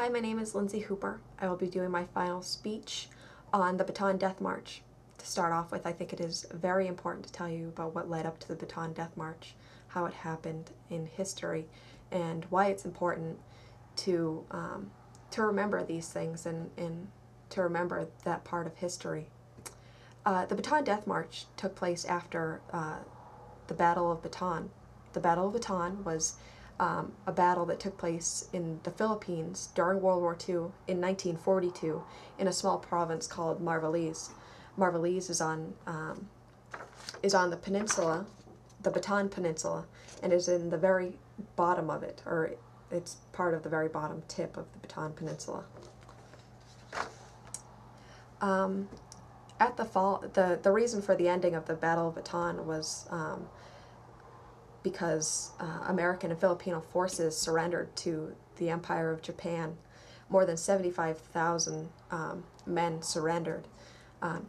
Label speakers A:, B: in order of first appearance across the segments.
A: Hi, my name is Lindsay Hooper. I will be doing my final speech on the Bataan Death March. To start off with, I think it is very important to tell you about what led up to the Bataan Death March, how it happened in history, and why it's important to remember these things and to remember that part of history. The Bataan Death March took place after the Battle of Bataan. The Battle of Bataan was a battle that took place in the Philippines during World War II in 1942 in a small province called Marveliz. Marveliz is on the peninsula, the Bataan Peninsula, and is in the very bottom of it, or it's part of the very bottom tip of the Bataan Peninsula. At the reason for the ending of the Battle of Bataan was because American and Filipino forces surrendered to the Empire of Japan. More than 75,000 men surrendered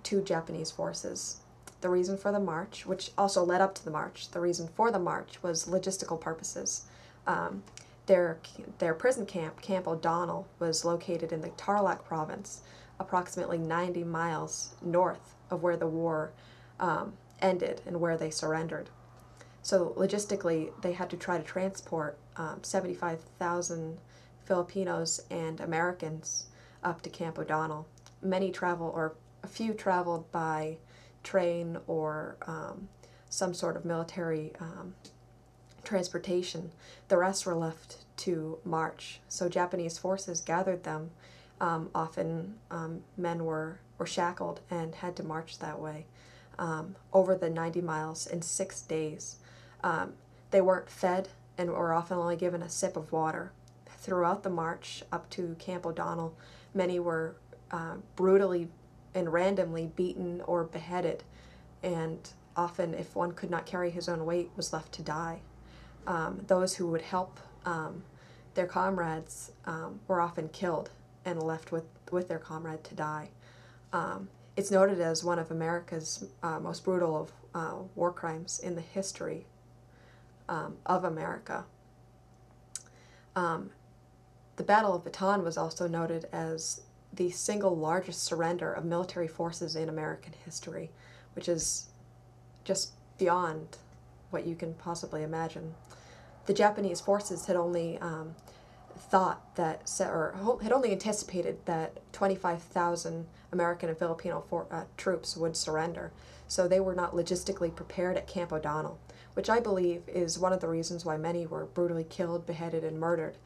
A: to Japanese forces. The reason for the march, which also led up to the march, the reason for the march was logistical purposes. Their prison camp, Camp O'Donnell, was located in the Tarlac province, approximately 90 miles north of where the war ended and where they surrendered. So logistically, they had to try to transport 75,000 Filipinos and Americans up to Camp O'Donnell. A few traveled by train or some sort of military transportation. The rest were left to march. So Japanese forces gathered them. Often men were shackled and had to march that way over the 90 miles in 6 days. They weren't fed and were often only given a sip of water. Throughout the march up to Camp O'Donnell, many were brutally and randomly beaten or beheaded, and often, if one could not carry his own weight, was left to die. Those who would help their comrades were often killed and left with their comrade to die. It's noted as one of America's most brutal of war crimes in the history of America. The Battle of Bataan was also noted as the single largest surrender of military forces in American history, which is just beyond what you can possibly imagine. The Japanese forces had only had only anticipated that 25,000 American and Filipino troops would surrender, so they were not logistically prepared at Camp O'Donnell, which I believe is one of the reasons why many were brutally killed, beheaded, and murdered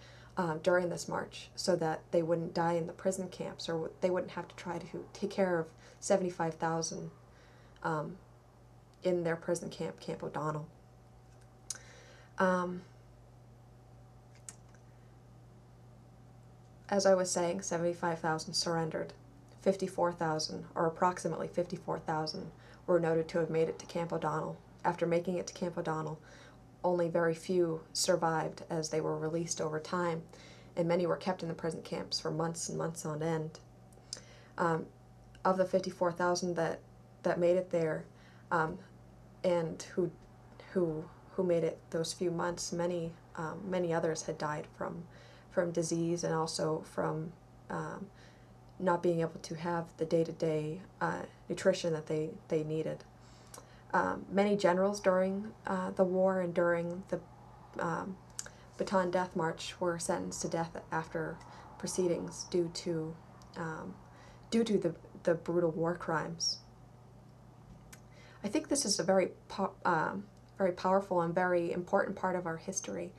A: during this march, so that they wouldn't die in the prison camps, or they wouldn't have to try to take care of 75,000 in their prison camp, Camp O'Donnell. As I was saying, 75,000 surrendered. 54,000, or approximately 54,000, were noted to have made it to Camp O'Donnell. After making it to Camp O'Donnell, only very few survived, as they were released over time, and many were kept in the prison camps for months and months on end. Of the 54,000 that made it there, and who made it those few months, many others had died from disease and also from not being able to have the day-to-day nutrition that they needed. Many generals during the war and during the Bataan Death March were sentenced to death after proceedings due to the brutal war crimes. I think this is a very powerful and very important part of our history,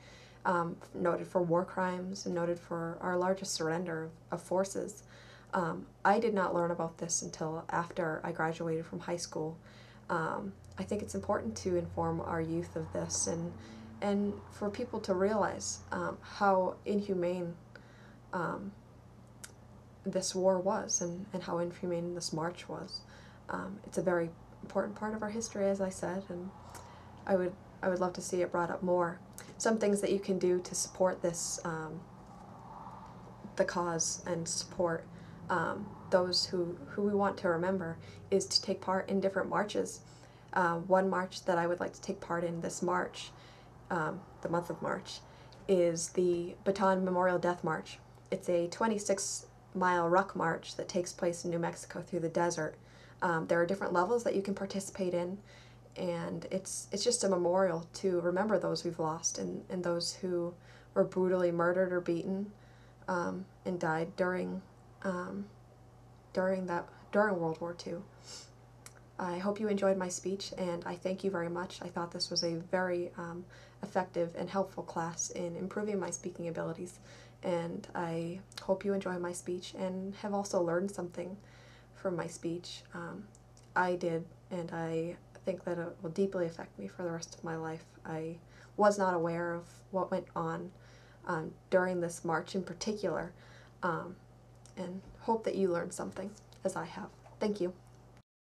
A: noted for war crimes and noted for our largest surrender of forces. I did not learn about this until after I graduated from high school. I think it's important to inform our youth of this and for people to realize how inhumane this war was and how inhumane this march was. It's a very important part of our history, as I said, and I would love to see it brought up more. Some things that you can do to support this, the cause, and support those who we want to remember, is to take part in different marches. One march that I would like to take part in this March, the month of March, is the Bataan Memorial Death March. It's a 26-mile ruck march that takes place in New Mexico through the desert. There are different levels that you can participate in, and it's just a memorial to remember those we've lost, and those who were brutally murdered or beaten, and died during World War II. I hope you enjoyed my speech, and I thank you very much. I thought this was a very effective and helpful class in improving my speaking abilities, and I hope you enjoy my speech and have also learned something from my speech. I did, and I think that it will deeply affect me for the rest of my life. I was not aware of what went on during this march in particular, and hope that you learned something, as I have. Thank you.